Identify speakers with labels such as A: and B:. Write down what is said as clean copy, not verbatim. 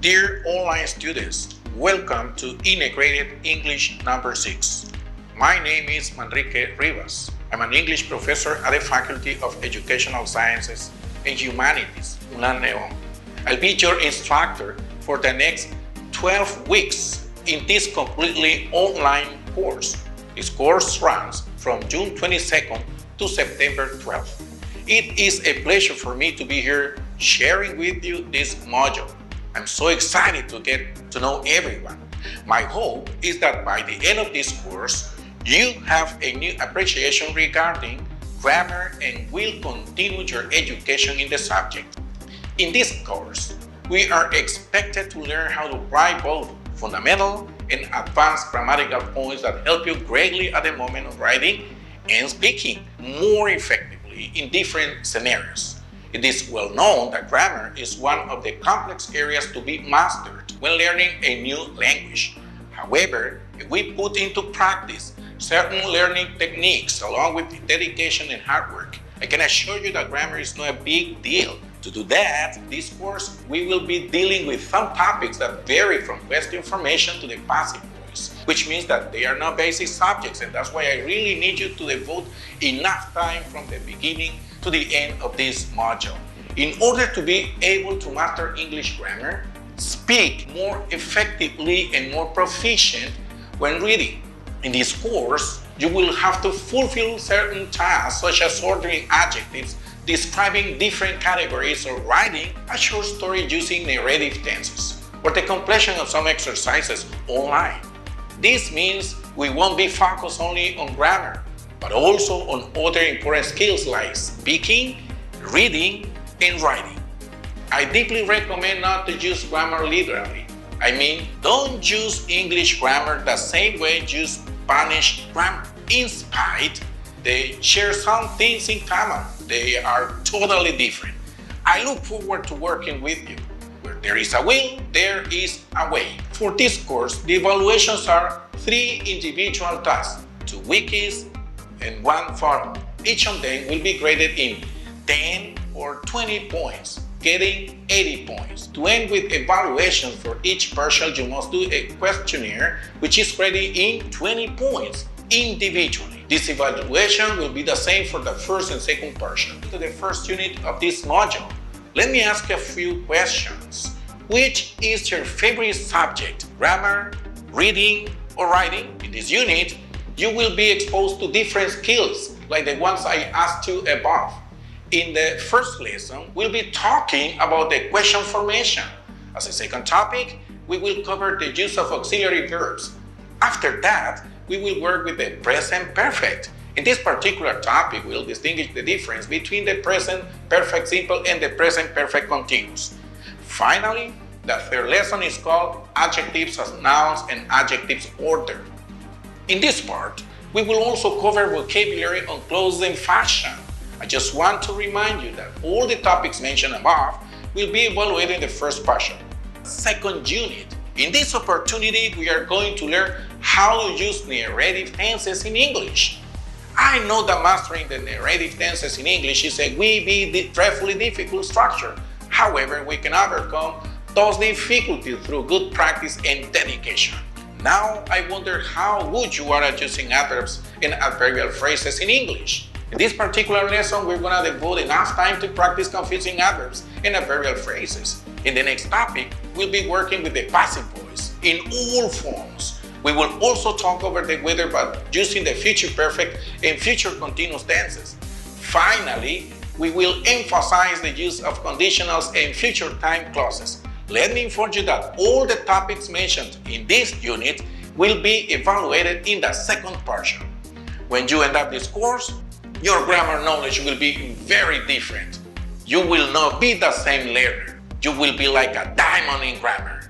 A: Dear online students, welcome to Integrated English number 6. My name is Manrique Rivas. I'm an English professor at the Faculty of Educational Sciences and Humanities, UNAM León. I'll be your instructor for the next 12 weeks in this completely online course. This course runs from June 22nd to September 12th. It is a pleasure for me to be here sharing with you this module. I'm so excited to get to know everyone. My hope is that by the end of this course, you have a new appreciation regarding grammar and will continue your education in the subject. In this course, we are expected to learn how to apply both fundamental and advanced grammatical points that help you greatly at the moment of writing and speaking more effectively in different scenarios. It is well known that grammar is one of the complex areas to be mastered when learning a new language. However, if we put into practice certain learning techniques along with dedication and hard work, I can assure you that grammar is not a big deal. To do that, this course we will be dealing with some topics that vary from question formation to the passive voice, which means that they are not basic subjects, and that's why I really need you to devote enough time from the beginning to the end of this module. In order to be able to master English grammar, speak more effectively and more proficient when reading. In this course, you will have to fulfill certain tasks such as ordering adjectives, describing different categories, or writing a short story using narrative tenses, or the completion of some exercises online. This means we won't be focused only on grammar, but also on other important skills like speaking, reading, and writing. I deeply recommend not to use grammar literally. I mean, don't use English grammar the same way you use Spanish grammar. In spite, they share some things in common. They are totally different. I look forward to working with you. Where there is a will, there is a way. For this course, the evaluations are 3 individual tasks, 2 wikis, and 1 forum. Each of them will be graded in 10 or 20 points, getting 80 points. To end with evaluation for each partial, you must do a questionnaire which is graded in 20 points individually. This evaluation will be the same for the first and second partial. To the first unit of this module, let me ask you a few questions. Which is your favorite subject? Grammar, reading, or writing? In this unit, you will be exposed to different skills like the ones I asked you above. In the first lesson, we'll be talking about the question formation. As a second topic, we will cover the use of auxiliary verbs. After that, we will work with the present perfect. In this particular topic, we'll distinguish the difference between the present perfect simple and the present perfect continuous. Finally, the third lesson is called adjectives as nouns and adjectives order. In this part, we will also cover vocabulary on closing fashion. I just want to remind you that all the topics mentioned above will be evaluated in the first partial. Second unit. In this opportunity, we are going to learn how to use narrative tenses in English. I know that mastering the narrative tenses in English is a dreadfully difficult structure. However, we can overcome those difficulties through good practice and dedication. Now, I wonder how good you are at using adverbs and adverbial phrases in English. In this particular lesson, we're going to devote enough time to practice confusing adverbs and adverbial phrases. In the next topic, we'll be working with the passive voice in all forms. We will also talk over the weather by using the future perfect and future continuous tenses. Finally, we will emphasize the use of conditionals and future time clauses. Let me inform you that all the topics mentioned in this unit will be evaluated in the second partial. When you end up this course, your grammar knowledge will be very different. You will not be the same learner. You will be like a diamond in grammar.